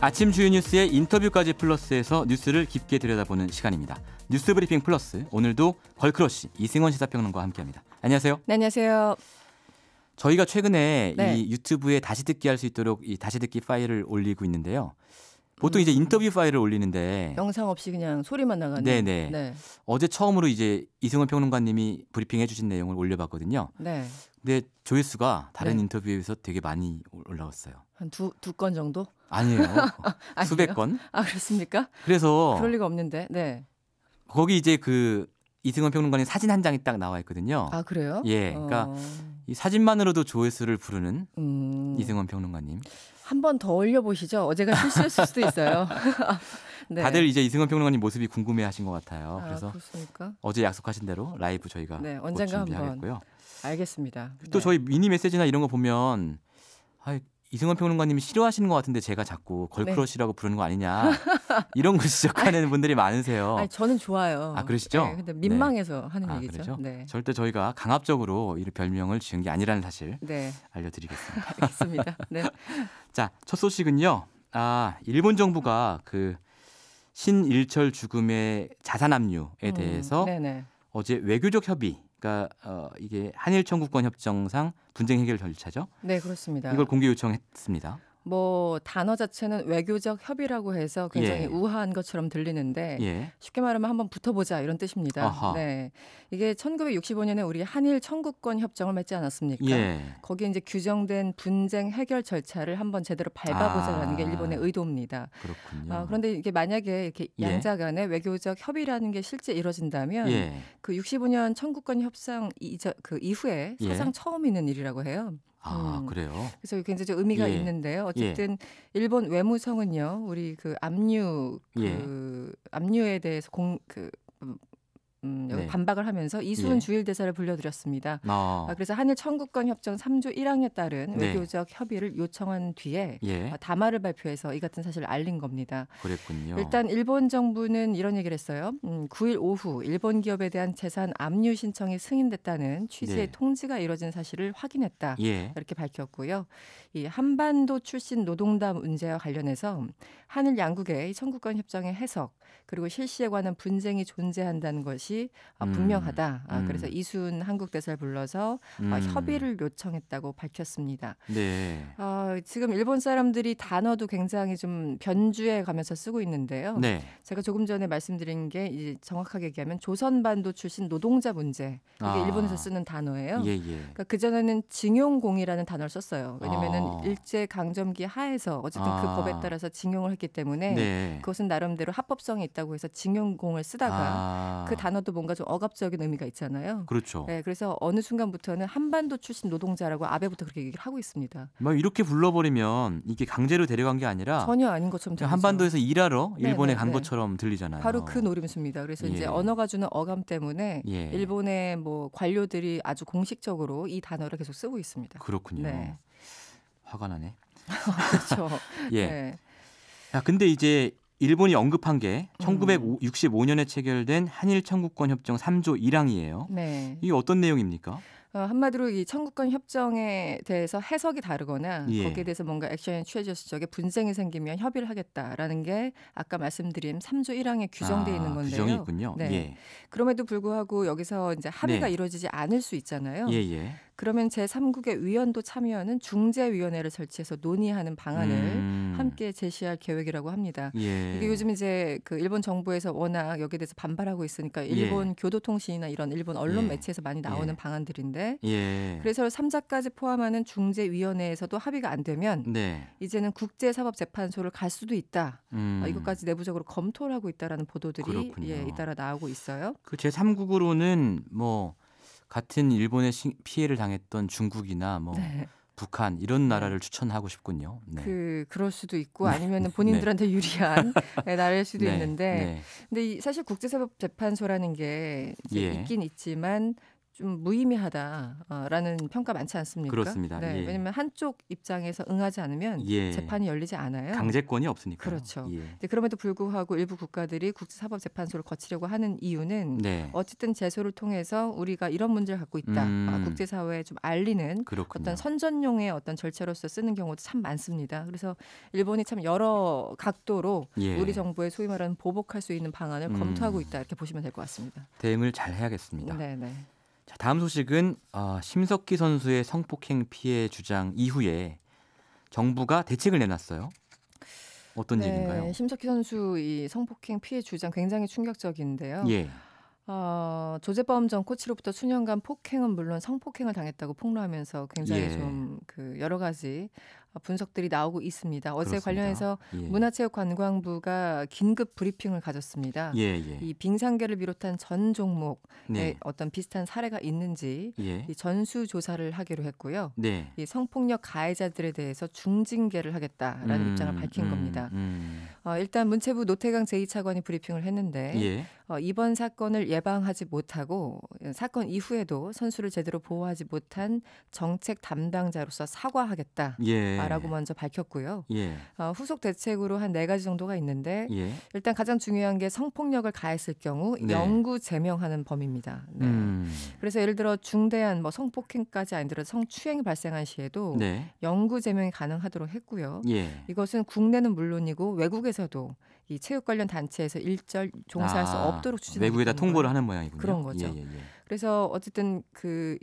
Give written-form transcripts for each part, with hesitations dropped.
아침 주요 뉴스의 인터뷰까지 플러스해서 뉴스를 깊게 들여다보는 시간입니다. 뉴스 브리핑 플러스, 오늘도 걸크러쉬 이승원 시사평론가와 함께합니다. 안녕하세요. 네, 안녕하세요. 저희가 최근에 네. 이 유튜브에 다시 듣기 할 수 있도록 이 다시 듣기 파일을 올리고 있는데요. 보통 이제 인터뷰 파일을 올리는데 영상 없이 그냥 소리만 나가는. 네네. 네. 어제 처음으로 이제 이승원 평론가님이 브리핑해 주신 내용을 올려봤거든요. 네. 근데 조회수가 다른 네. 인터뷰에 비해서 되게 많이 올라왔어요. 한 두 건 정도? 아니에요. 아니에요? 수백 건. 아, 그렇습니까? 그래서 그럴 리가 없는데. 네. 거기 이제 그 이승원 평론가님 사진 한 장이 딱 나와 있거든요. 아, 그래요? 예. 그러니까 이 사진만으로도 조회수를 부르는 이승원 평론가님. 한 번 더 올려보시죠. 어제가 실수였을 수도 있어요. 네. 다들 이제 이승원 평론가님 모습이 궁금해하신 것 같아요. 그래서 그렇습니까? 어제 약속하신 대로 라이브 저희가 네, 곧 언젠가 준비하겠고요. 한번. 알겠습니다. 또 네. 저희 미니 메시지나 이런 거 보면 이승원 평론가님이 싫어하시는 것 같은데 제가 자꾸 걸크러쉬라고 부르는 거 아니냐 이런 거 지적하는 분들이 많으세요. 아니, 저는 좋아요. 아, 그러시죠? 네, 근데 민망해서 하는 아, 얘기죠. 그렇죠? 네. 절대 저희가 강압적으로 이 별명을 지은 게 아니라는 사실 네. 알려드리겠습니다. 알겠습니다. 네. 자, 첫 소식은요. 일본 정부가 그 신일철 죽음의 자산 압류에 대해서 네네. 어제 외교적 협의, 그러니까 이게 한일 청구권 협정상 분쟁 해결 절차죠. 네, 그렇습니다. 이걸 공개 요청했습니다. 뭐 단어 자체는 외교적 협의라고 해서 굉장히 예. 우아한 것처럼 들리는데 예. 쉽게 말하면 한번 붙어보자 이런 뜻입니다. 아하. 네, 이게 1965년에 우리 한일 청구권 협정을 맺지 않았습니까? 예. 거기에 이제 규정된 분쟁 해결 절차를 한번 제대로 밟아보자라는 게 일본의 의도입니다. 그렇군요. 그런데 이게 만약에 이렇게 예. 양자 간의 외교적 협의라는 게 실제 이루어진다면 예. 그 65년 청구권 협상 그 이후에 예. 사상 처음 있는 일이라고 해요. 그래요? 그래서 굉장히 좀 의미가 예. 있는데요. 어쨌든 일본 외무성은요, 우리 그 압류 압류에 대해서 여기 네. 반박을 하면서 이수은 주일 대사를 불러들였습니다. 그래서 한일 청구권 협정 3조 1항에 따른 네. 외교적 협의를 요청한 뒤에 예. 담화를 발표해서 이 같은 사실을 알린 겁니다. 그랬군요. 일단 일본 정부는 이런 얘기를 했어요. 9일 오후 일본 기업에 대한 재산 압류 신청이 승인됐다는 취지의 네. 통지가 이뤄진 사실을 확인했다. 예. 이렇게 밝혔고요. 이 한반도 출신 노동자 문제와 관련해서 한일 양국의 청구권 협정의 해석 그리고 실시에 관한 분쟁이 존재한다는 것이 분명하다. 그래서 이순 한국 대사를 불러서 협의를 요청했다고 밝혔습니다. 네. 지금 일본 사람들이 단어도 굉장히 좀 변주해 가면서 쓰고 있는데요. 네. 제가 조금 전에 말씀드린 게 이제 정확하게 얘기하면 조선반도 출신 노동자 문제. 이게 일본에서 쓰는 단어예요. 예. 그러니까 그전에는 징용공이라는 단어를 썼어요. 왜냐하면 일제 강점기 하에서 어쨌든 그 법에 따라서 징용을 했기 때문에 네. 그것은 나름대로 합법성이 있다고 해서 징용공을 쓰다가 그 단어도 뭔가 좀 억압적인 의미가 있잖아요. 그렇죠. 네, 그래서 어느 순간부터는 한반도 출신 노동자라고 아베부터 그렇게 얘기를 하고 있습니다. 막 이렇게 불러버리면 이게 강제로 데려간 게 아니라 전혀 아닌 것처럼 들리죠. 한반도에서 일하러 일본에 간 네. 것처럼 들리잖아요. 바로 그 노림수입니다. 그래서 이제 언어가 주는 어감 때문에 일본의 뭐 관료들이 아주 공식적으로 이 단어를 계속 쓰고 있습니다. 그렇군요. 네. 화가 나네. 그렇죠. 예. 네. 야, 근데 이제 일본이 언급한 게 1965년에 체결된 한일 청구권 협정 3조 1항이에요. 네. 이게 어떤 내용입니까? 한마디로 이 청구권 협정에 대해서 해석이 다르거나 예. 거기에 대해서 뭔가 액션이 취해졌을 적에 분쟁이 생기면 협의를 하겠다라는 게 아까 말씀드린 3조 1항에 규정되어 있는 건데요. 규정이 있군요. 네. 예. 그럼에도 불구하고 여기서 이제 합의가 네. 이루어지지 않을 수 있잖아요. 예. 그러면 제3국의 위원도 참여하는 중재위원회를 설치해서 논의하는 방안을 함께 제시할 계획이라고 합니다. 예. 이게 요즘 이제 그 일본 정부에서 워낙 여기에 대해서 반발하고 있으니까 일본 교도통신이나 이런 일본 언론 매체에서 많이 나오는 방안들인데 그래서 3자까지 포함하는 중재위원회에서도 합의가 안 되면 이제는 국제사법재판소를 갈 수도 있다. 이것까지 내부적으로 검토를 하고 있다라는 보도들이 잇따라 나오고 있어요. 그 제3국으로는 뭐 같은 일본의 피해를 당했던 중국이나 뭐 북한 이런 나라를 추천하고 싶군요. 네. 그럴 수도 있고 아니면 본인들한테 유리한 나라일 수도 있는데 근데 사실 국제사법재판소라는 게 이제 있긴 있지만 좀 무의미하다라는 평가 많지 않습니까? 그렇습니다. 네, 예. 왜냐하면 한쪽 입장에서 응하지 않으면 예. 재판이 열리지 않아요. 강제권이 없으니까. 그렇죠. 예. 근데 그럼에도 불구하고 일부 국가들이 국제사법재판소를 거치려고 하는 이유는 네. 어쨌든 제소를 통해서 우리가 이런 문제를 갖고 있다. 국제사회에 좀 알리는 그렇군요. 어떤 선전용의 어떤 절차로서 쓰는 경우도 참 많습니다. 그래서 일본이 참 여러 각도로 예. 우리 정부의 소위 말하는 보복할 수 있는 방안을 검토하고 있다. 이렇게 보시면 될 것 같습니다. 대응을 잘 해야겠습니다. 네네. 자, 다음 소식은 심석희 선수의 성폭행 피해 주장 이후에 정부가 대책을 내놨어요. 어떤 얘기인가요? 심석희 선수 이 성폭행 피해 주장 굉장히 충격적인데요. 예. 조재범 전 코치로부터 수년간 폭행은 물론 성폭행을 당했다고 폭로하면서 굉장히 좀 그 여러 가지 분석들이 나오고 있습니다. 어제 그렇습니다. 관련해서 문화체육관광부가 긴급 브리핑을 가졌습니다. 이 빙상계를 비롯한 전 종목에 어떤 비슷한 사례가 있는지 이 전수 조사를 하기로 했고요. 이 성폭력 가해자들에 대해서 중징계를 하겠다라는 입장을 밝힌 겁니다. 일단 문체부 노태강 제2차관이 브리핑을 했는데 이번 사건을 예방하지 못하고 사건 이후에도 선수를 제대로 보호하지 못한 정책 담당자로서 사과하겠다라고 먼저 밝혔고요. 후속 대책으로 한 4가지 정도가 있는데 일단 가장 중요한 게 성폭력을 가했을 경우 영구 제명하는 범입니다. 그래서 예를 들어 중대한 뭐 성폭행까지 아니더라도 성추행이 발생한 시에도 영구 제명이 가능하도록 했고요. 이것은 국내는 물론이고 외국에서도 이 체육 관련 단체에서 일절 종사할 수 없도록 추진하고 외국에다 통보를 하는 모양이군요. 그런 거죠. 그래서 어쨌든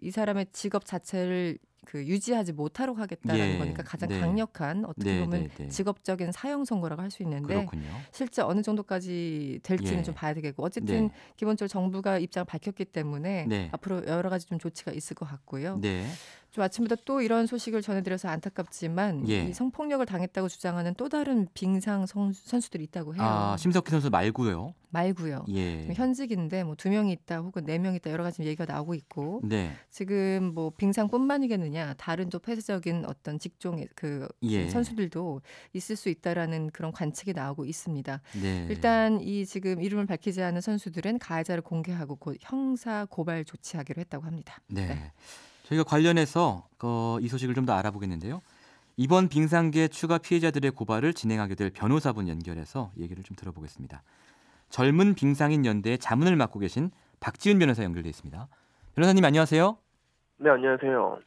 이 사람의 직업 자체를 유지하지 못하도록 하겠다는 거니까 가장 강력한 어떻게 보면 직업적인 사형 선고라고 할 수 있는데 그렇군요. 실제 어느 정도까지 될지는 좀 봐야 되겠고 어쨌든 기본적으로 정부가 입장을 밝혔기 때문에 앞으로 여러 가지 좀 조치가 있을 것 같고요. 좀 아침부터 또 이런 소식을 전해드려서 안타깝지만 이 성폭력을 당했다고 주장하는 또 다른 빙상 선수들이 있다고 해요. 심석희 선수 말고요. 현직인데 뭐 2명이 있다 혹은 4명이 있다 여러 가지 얘기가 나오고 있고 지금 뭐 빙상뿐만이겠느냐 다른 또 폐쇄적인 어떤 직종의 선수들도 있을 수 있다라는 그런 관측이 나오고 있습니다. 일단 이 지금 이름을 밝히지 않은 선수들은 가해자를 공개하고 곧 형사 고발 조치하기로 했다고 합니다. 저희가 관련해서 이 소식을 좀 더 알아보겠는데요. 이번 빙상계 추가 피해자들의 고발을 진행하게 될 변호사분 연결해서 얘기를 좀 들어보겠습니다. 젊은 빙상인 연대의 자문을 맡고 계신 박지은 변호사 연결돼 있습니다. 변호사님 안녕하세요. 네, 안녕하세요.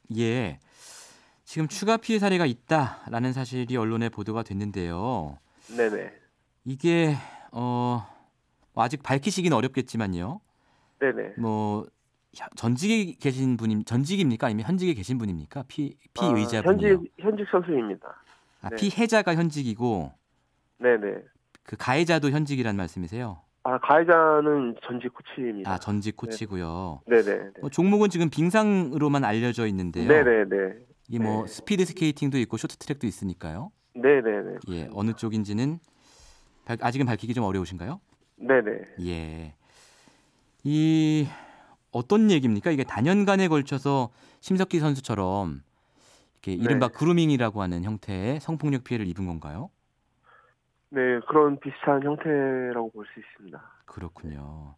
지금 추가 피해 사례가 있다라는 사실이 언론에 보도가 됐는데요. 네네. 이게 아직 밝히시기는 어렵겠지만요. 네네. 뭐 전직에 계신 분임 전직입니까 아니면 현직에 계신 분입니까? 피의자분이요. 현직 선수입니다. 피해자가 현직이고. 네네. 그 가해자도 현직이란 말씀이세요? 가해자는 전직 코치입니다. 전직 코치고요. 네네. 종목은 지금 빙상으로만 알려져 있는데요. 네네네. 이게 뭐 스피드 스케이팅도 있고 쇼트트랙도 있으니까요. 네네네. 어느 쪽인지는 아직은 밝히기 좀 어려우신가요? 네네. 이 어떤 얘기입니까? 이게 다년간에 걸쳐서 심석희 선수처럼 이렇게 이른바 그루밍이라고 하는 형태의 성폭력 피해를 입은 건가요? 네, 그런 비슷한 형태라고 볼 수 있습니다. 그렇군요.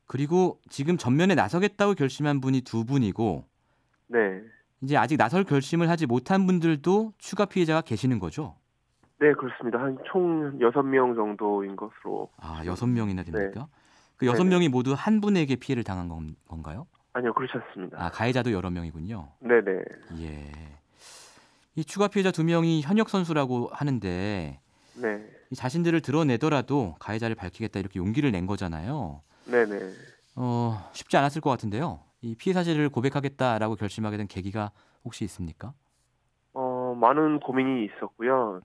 그리고 지금 전면에 나서겠다고 결심한 분이 2분이고 이제 아직 나설 결심을 하지 못한 분들도 추가 피해자가 계시는 거죠? 네, 그렇습니다. 한 총 6명 정도인 것으로. 6명이나 됩니까? 그 6명이 모두 한 분에게 피해를 당한 건가요? 아니요, 그렇지 않습니다. 가해자도 여러 명이군요. 네네. 이 추가 피해자 2명이 현역 선수라고 하는데 이 자신들을 드러내더라도 가해자를 밝히겠다 이렇게 용기를 낸 거잖아요. 네네. 쉽지 않았을 것 같은데요. 이 피해 사실을 고백하겠다라고 결심하게 된 계기가 혹시 있습니까? 많은 고민이 있었고요.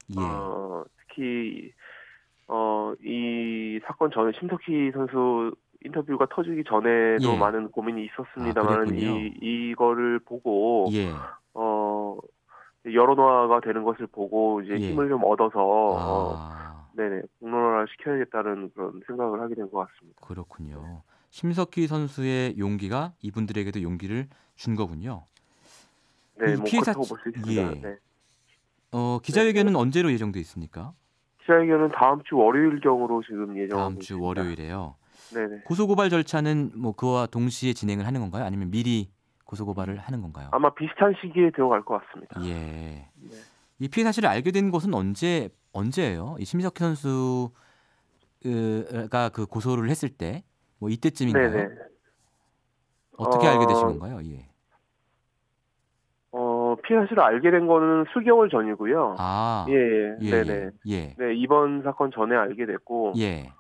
특히 이 사건 전에 심석희 선수 인터뷰가 터지기 전에도 많은 고민이 있었습니다만 이거를 보고 여론화가 되는 것을 보고 이제 힘을 좀 얻어서 공론화를 시켜야겠다는 그런 생각을 하게 된 것 같습니다. 그렇군요. 심석희 선수의 용기가 이분들에게도 용기를 준 거군요. 그렇다고 볼 수 있습니다. 기자회견은 언제로 예정돼 있습니까? 기자회견은 다음 주 월요일경으로 지금 예정하고 있습니다. 다음 주 월요일에요. 네네. 고소고발 절차는 뭐 그와 동시에 진행을 하는 건가요? 아니면 미리 고소고발을 하는 건가요? 아마 비슷한 시기에 들어갈 것 같습니다. 예. 네. 이 피해 사실을 알게 된 것은 언제예요? 이 심석희 선수가 그 고소를 했을 때 뭐 이때쯤인가요? 네네. 어떻게 알게 되신 건가요? 예. 피해 사실을 알게 된 거는 수개월 전이고요. 아, 예, 예, 네네. 예, 네, 이번 사건 전에 알게 됐고, 예,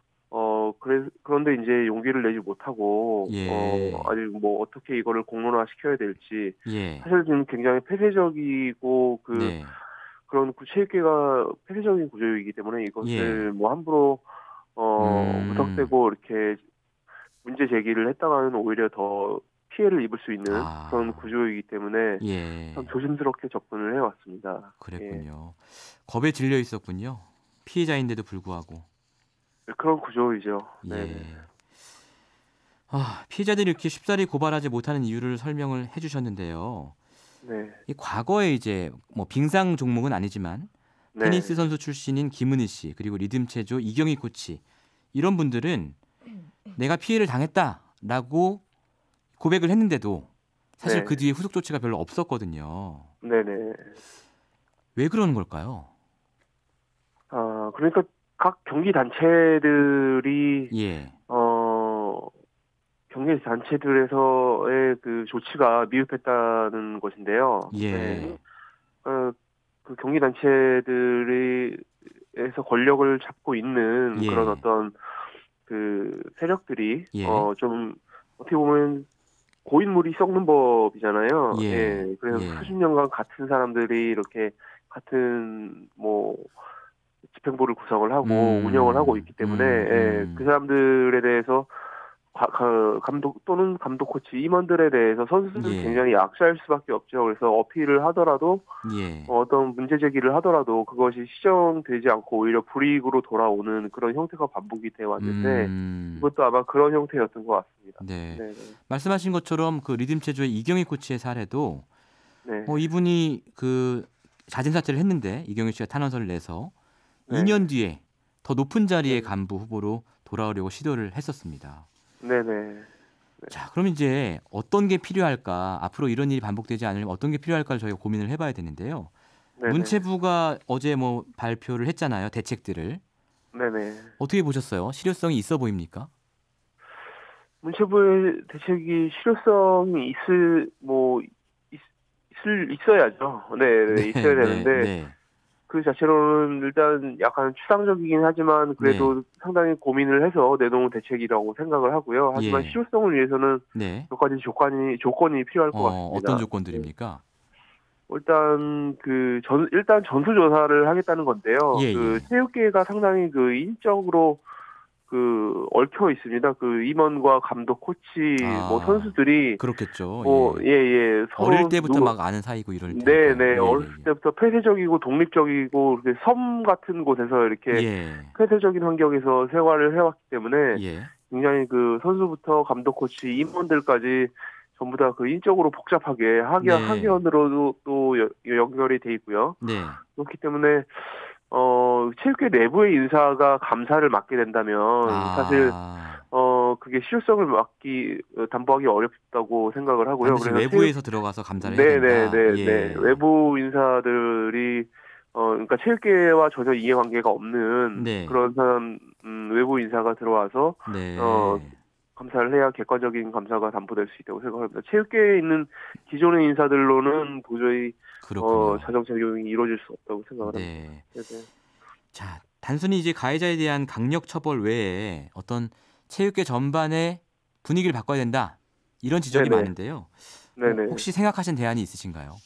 그런데 이제 용기를 내지 못하고, 예, 아직 뭐 어떻게 이거를 공론화 시켜야 될지, 예, 사실 지금 굉장히 폐쇄적이고, 네, 그런 체육계가 폐쇄적인 구조이기 때문에 예, 이것을 뭐 함부로, 무턱대고 이렇게 문제 제기를 했다가는 오히려 더 피해를 입을 수 있는 그런 아, 구조이기 때문에 참 예, 조심스럽게 접근을 해왔습니다. 예. 그랬군요. 겁에 질려 있었군요. 피해자인데도 불구하고. 그런 구조이죠. 네네. 예. 피해자들이 이렇게 쉽사리 고발하지 못하는 이유를 설명을 해주셨는데요. 네. 이 과거에 이제 뭐 빙상 종목은 아니지만 네. 테니스 선수 출신인 김은희 씨 그리고 리듬 체조 이경희 코치 이런 분들은 내가 피해를 당했다라고 고백을 했는데도 사실 네. 그 뒤에 후속 조치가 별로 없었거든요. 네네. 왜 그러는 걸까요? 그러니까 각 경기 단체들이, 예, 경기 단체들에서의 그 조치가 미흡했다는 것인데요. 네. 예, 그 경기 단체들이 에서 권력을 잡고 있는 그런 예, 어떤 그 세력들이 예, 좀 어떻게 보면 고인물이 썩는 법이잖아요. 예, 예. 그래서 예, 수십 년간 같은 사람들이 이렇게 같은 뭐 집행부를 구성을 하고 운영을 하고 있기 때문에 그 사람들에 대해서 감독 또는 감독 코치 임원들에 대해서 선수들은 예, 굉장히 약시할 수밖에 없죠. 그래서 어필을 하더라도 예, 어떤 문제 제기를 하더라도 그것이 시정되지 않고 오히려 불이익으로 돌아오는 그런 형태가 반복이 되어 왔는데 이것도 아마 그런 형태였던 것 같습니다. 네. 네, 말씀하신 것처럼 그 리듬 체조의 이경희 코치의 사례도 네, 이분이 그 자진 사퇴를 했는데 이경희 씨가 탄원서를 내서 네, 2년 뒤에 더 높은 자리의 네, 간부 후보로 돌아오려고 시도를 했었습니다. 네, 네, 자, 그럼 이제 어떤 게 필요할까? 앞으로 이런 일이 반복되지 않으려면 어떤 게 필요할까를 저희가 고민을 해봐야 되는데요. 네, 네, 문체부가 어제 뭐 발표를 했잖아요. 대책들을. 네, 네. 어떻게 보셨어요? 실효성이 있어 보입니까? 문체부의 대책이 실효성이 있어야죠. 네, 네, 있어야 네, 되는데 네, 그 자체로는 일단 약간 추상적이긴 하지만 네, 그래도 상당히 고민을 해서 내놓은 대책이라고 생각을 하고요. 하지만 예, 실효성을 위해서는 네. 몇 가지 조건이 필요할 것 어떤 같습니다. 조건들입니까? 일단 전수조사를 하겠다는 건데요. 예, 예. 체육계가 상당히 인적으로 얽혀 있습니다. 임원과 감독, 코치, 뭐 아, 선수들이 그렇겠죠. 뭐, 예. 예, 예, 어릴 서로 때부터 막 아는 사이고 이럴 네, 테니까요. 네. 예, 예, 어렸을 때부터 폐쇄적이고 독립적이고 이렇게 섬 같은 곳에서 예. 이렇게 예. 폐쇄적인 환경에서 생활을 해왔기 때문에 예. 굉장히 선수부터 감독, 코치, 임원들까지 전부 다 인적으로 복잡하게 네. 학연으로도 또 연결이 돼 있고요. 네. 그렇기 때문에 체육회 내부의 인사가 감사를 맡게 된다면 사실 아, 그게 실효성을 담보하기 어렵다고 생각을 하고요. 반드시 그래서 외부에서 들어가서 감사를 해야 된다. 네네네네. 예. 외부 인사들이, 그러니까 체육계와 전혀 이해관계가 없는 네. 그런 사람, 외부 인사가 들어와서, 네. 감사를 해야 객관적인 감사가 담보될 수 있다고 생각합니다. 체육계에 있는 기존의 인사들로는 도저히, 그렇군요. 자정작용이 이루어질 수 없다고 생각을 합니다. 네. 네네. 자, 단순히 이제 가해자에 대한 강력 처벌 외에 어떤 체육계 전반의 분위기를 바꿔야 된다. 이런 지적이 네네. 많은데요. 네네. 혹시 생각하신 대안이 있으신가요?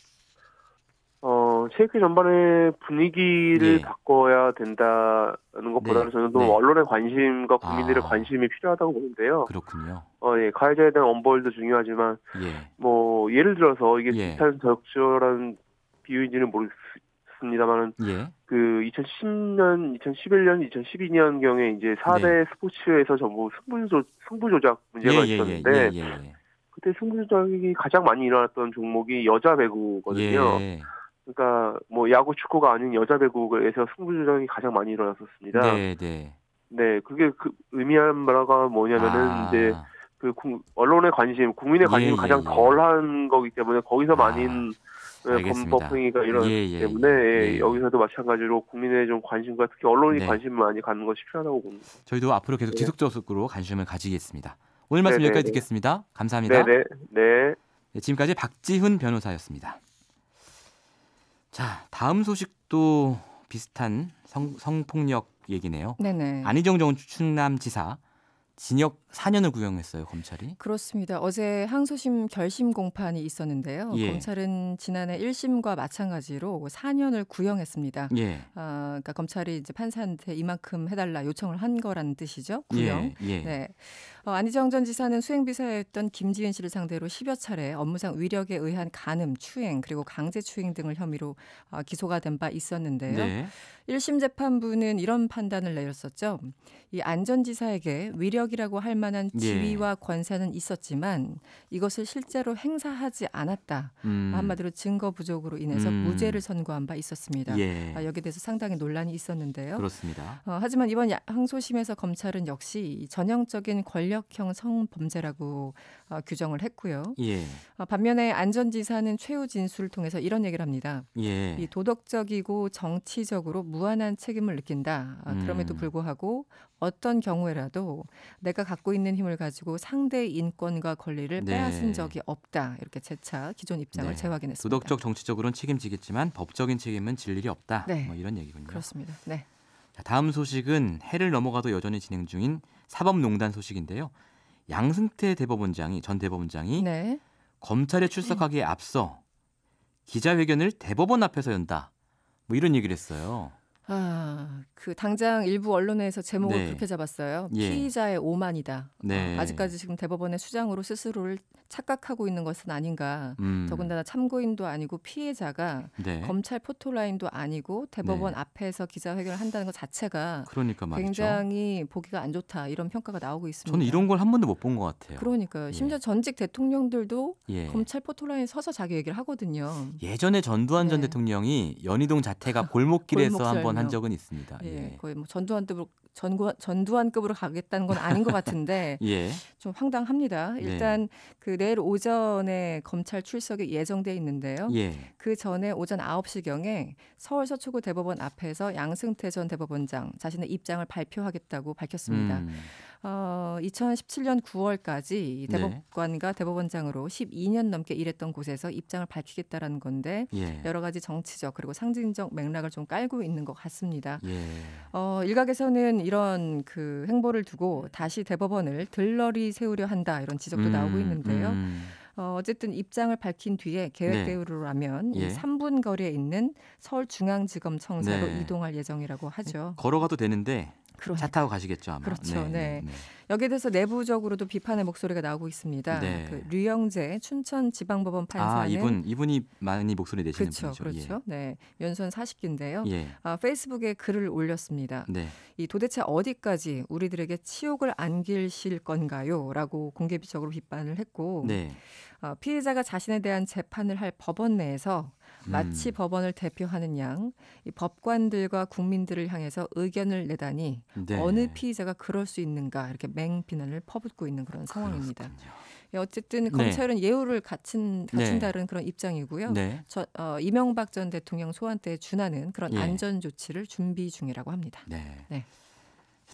체육회 전반의 분위기를 예. 바꿔야 된다는 것보다는 네. 저는 좀 네. 언론의 관심과 국민들의 아, 관심이 필요하다고 보는데요. 그렇군요. 예, 가해자에 대한 엄벌도 중요하지만, 예. 뭐, 예를 들어서 이게 예. 적절한 비유인지는 모르겠습니다만, 예. 2010년, 2011년, 2012년경에 이제 네. 4대 스포츠에서 전부 승부 조작 예, 문제가 예, 예, 예, 있었는데, 예, 예. 그때 승부 조작이 가장 많이 일어났던 종목이 여자 배구거든요. 예. 그러니까 뭐 야구 축구가 아닌 여자 배구에서 승부 조작이 가장 많이 일어났었습니다. 네, 네. 네, 그게 그 의미한 바가 뭐냐면은 이제 그 언론의 관심, 국민의 관심이 가장 덜한 거기 때문에 거기서 많은 범법 행위가 일어났기 때문에 여기서도 마찬가지로 국민의 좀 관심과 특히 언론이 관심을 많이 갖는 것이 필요하다고 봅니다. 저희도 앞으로 계속 지속적으로 관심을 가지겠습니다. 오늘 말씀 여기까지 듣겠습니다. 감사합니다. 네. 지금까지 박지훈 변호사였습니다. 자, 다음 소식도 비슷한 성폭력 얘기네요. 네네. 안희정 전 충남지사 징역 4년을 구형했어요, 검찰이. 그렇습니다. 어제 항소심 결심 공판이 있었는데요. 검찰은 지난해 1심과 마찬가지로 4년을 구형했습니다. 그러니까 검찰이 이제 판사한테 이만큼 해달라 요청을 한 거라는 뜻이죠. 구형. 네. 안희정 전 지사는 수행비서였던 김지은 씨를 상대로 10여 차례 업무상 위력에 의한 간음, 추행 그리고 강제추행 등을 혐의로 기소가 된 바 있었는데요. 1심 재판부는 이런 판단을 내렸었죠. 이 안 전 지사에게 위력이라고 할 만한 지위와 권세는 있었지만 이것을 실제로 행사하지 않았다. 한마디로 증거 부족으로 인해서 무죄를 선고한 바 있었습니다. 여기에 대해서 상당히 논란이 있었는데요. 그렇습니다. 하지만 이번 항소심에서 검찰은 역시 전형적인 권력형 성범죄라고 규정을 했고요. 반면에 안 전 지사는 최후 진술을 통해서 이런 얘기를 합니다. 이 도덕적이고 정치적으로 무한한 책임을 느낀다. 그럼에도 불구하고 어떤 경우에라도 내가 갖고 있는 힘을 가지고 상대의 인권과 권리를 빼앗은 적이 없다. 이렇게 재차 기존 입장을 재확인했습니다. 도덕적, 정치적으로는 책임지겠지만 법적인 책임은 질 일이 없다. 뭐 이런 얘기군요. 그렇습니다. 자, 다음 소식은 해를 넘어가도 여전히 진행 중인 사법농단 소식인데요. 양승태 전 대법원장이 검찰에 출석하기에 앞서 기자회견을 대법원 앞에서 연다. 뭐 이런 얘기를 했어요. 그 당장 일부 언론에서 제목을 그렇게 잡았어요. 피의자의 오만이다. 아직까지 지금 대법원의 수장으로 스스로를 착각하고 있는 것은 아닌가. 더군다나 참고인도 아니고 피해자가 검찰 포토라인도 아니고 대법원 앞에서 기자회견을 한다는 것 자체가 굉장히 보기가 안 좋다. 이런 평가가 나오고 있습니다. 저는 이런 걸 한 번도 못 본 것 같아요. 그러니까요. 심지어 전직 대통령들도 검찰 포토라인에 서서 자기 얘기를 하거든요. 예전에 전두환 전 대통령이 연희동 자택가 골목길에서 한번 한 적은 있습니다. 거의 뭐 전두환급으로 가겠다는 건 아닌 것 같은데 좀 황당합니다. 일단 그 내일 오전에 검찰 출석이 예정돼 있는데요. 그 전에 오전 9시경에 서울 서초구 대법원 앞에서 양승태 전 대법원장 자신의 입장을 발표하겠다고 밝혔습니다. 2017년 9월까지 대법관과 대법원장으로 12년 넘게 일했던 곳에서 입장을 밝히겠다라는 건데 여러 가지 정치적 그리고 상징적 맥락을 좀 깔고 있는 것 같습니다. 일각에서는 이런 그 행보를 두고 다시 대법원을 들러리 세우려 한다 이런 지적도 나오고 있는데요. 어쨌든 입장을 밝힌 뒤에 계획대로라면 3분 거리에 있는 서울중앙지검 청사로 이동할 예정이라고 하죠. 걸어가도 되는데 차 타고 가시겠죠 아마. 그렇죠. 여기에 대해서 내부적으로도 비판의 목소리가 나오고 있습니다. 그 류영재 춘천지방법원 판사는 이분이 많이 목소리 내시는 분이죠. 그렇죠. 연수원 40기인데요. 페이스북에 글을 올렸습니다. 이 도대체 어디까지 우리들에게 치욕을 안기실 건가요? 라고 공개적으로 비판을 했고 피해자가 자신에 대한 재판을 할 법원 내에서 마치 법원을 대표하는 양 이 법관들과 국민들을 향해서 의견을 내다니 어느 피의자가 그럴 수 있는가 이렇게 맹비난을 퍼붓고 있는 그런 상황입니다. 어쨌든 검찰은 예우를 갖춘다는 그런 입장이고요. 이명박 전 대통령 소환 때에 준하는 그런 안전 조치를 준비 중이라고 합니다.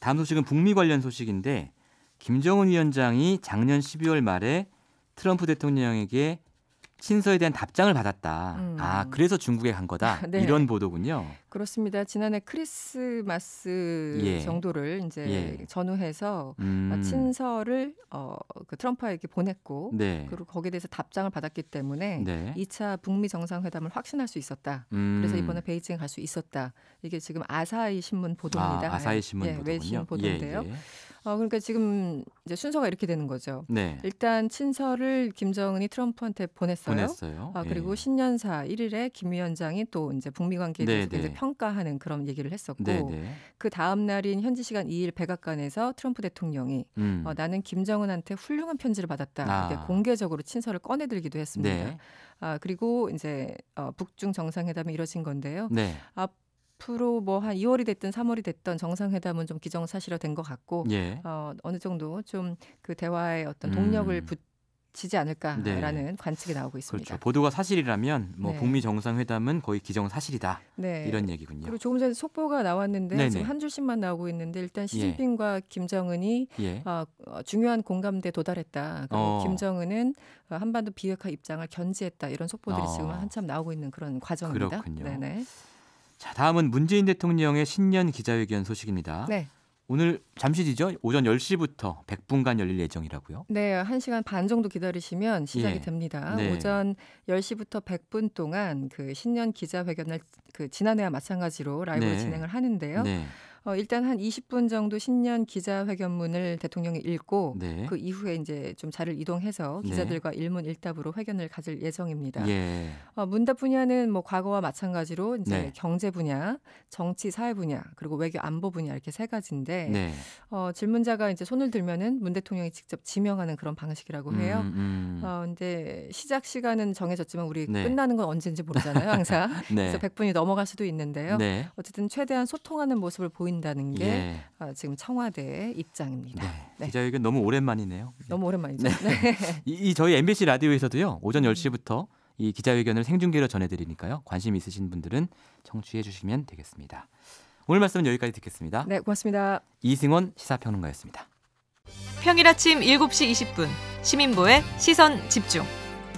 다음 소식은 북미 관련 소식인데 김정은 위원장이 작년 12월 말에 트럼프 대통령에게 친서에 대한 답장을 받았다. 그래서 중국에 간 거다. 이런 보도군요. 그렇습니다. 지난해 크리스마스 정도를 이제 전후해서 친서를 그 트럼프에게 보냈고 그리고 거기에 대해서 답장을 받았기 때문에 2차 북미 정상회담을 확신할 수 있었다. 그래서 이번에 베이징에 갈 수 있었다. 이게 지금 아사히 신문 보도입니다. 아사히 신문 보도군요. 외신 보도인데요. 그러니까 지금 이제 순서가 이렇게 되는 거죠. 일단 친서를 김정은이 트럼프한테 보냈어요. 그리고 신년사 1일에 김 위원장이 또 이제 북미 관계에 대해서 이제 평가하는 그런 얘기를 했었고 그 다음 날인 현지 시간 2일 백악관에서 트럼프 대통령이 나는 김정은한테 훌륭한 편지를 받았다. 이렇게 공개적으로 친서를 꺼내들기도 했습니다. 그리고 이제 북중 정상회담이 이뤄진 건데요. 앞으로 뭐 한 2월이 됐든 3월이 됐든 정상회담은 좀 기정사실화된 것 같고 어느 정도 좀 그 대화의 어떤 동력을 지지 않을까라는 관측이 나오고 있습니다. 그렇죠. 보도가 사실이라면 뭐 북미 정상회담은 거의 기정사실이다. 이런 얘기군요. 그리고 조금 전에 속보가 나왔는데 지금 한 줄씩만 나오고 있는데 일단 시진핑과 김정은이 중요한 공감대에 도달했다. 그리고 김정은은 한반도 비핵화 입장을 견지했다. 이런 속보들이 지금 한참 나오고 있는 그런 과정입니다. 그렇군요. 네네. 자, 다음은 문재인 대통령의 신년 기자회견 소식입니다. 네. 오늘 잠시 뒤죠. 오전 10시부터 100분간 열릴 예정이라고요? 네. 1시간 반 정도 기다리시면 시작이 됩니다. 오전 10시부터 100분 동안 그 신년 기자회견을 그 지난해와 마찬가지로 라이브로 진행을 하는데요. 일단 한 20분 정도 신년 기자회견문을 대통령이 읽고 그 이후에 이제 좀 자리를 이동해서 기자들과 일문일답으로 회견을 가질 예정입니다. 문답 분야는 뭐 과거와 마찬가지로 이제 경제 분야, 정치 사회 분야, 그리고 외교 안보 분야 이렇게 세 가지인데 질문자가 이제 손을 들면은 문 대통령이 직접 지명하는 그런 방식이라고 해요. 근데 시작 시간은 정해졌지만 우리 끝나는 건 언제인지 모르잖아요, 항상. 그래서 100분이 넘어갈 수도 있는데요. 어쨌든 최대한 소통하는 모습을 보인다는 게 지금 청와대의 입장입니다. 기자회견 너무 오랜만이네요. 너무 오랜만이죠. 이 저희 MBC 라디오에서도요. 오전 10시부터 이 기자회견을 생중계로 전해드리니까요. 관심 있으신 분들은 청취해 주시면 되겠습니다. 오늘 말씀은 여기까지 듣겠습니다. 네, 고맙습니다. 이승원 시사평론가였습니다. 평일 아침 7시 20분 시민보의 시선집중.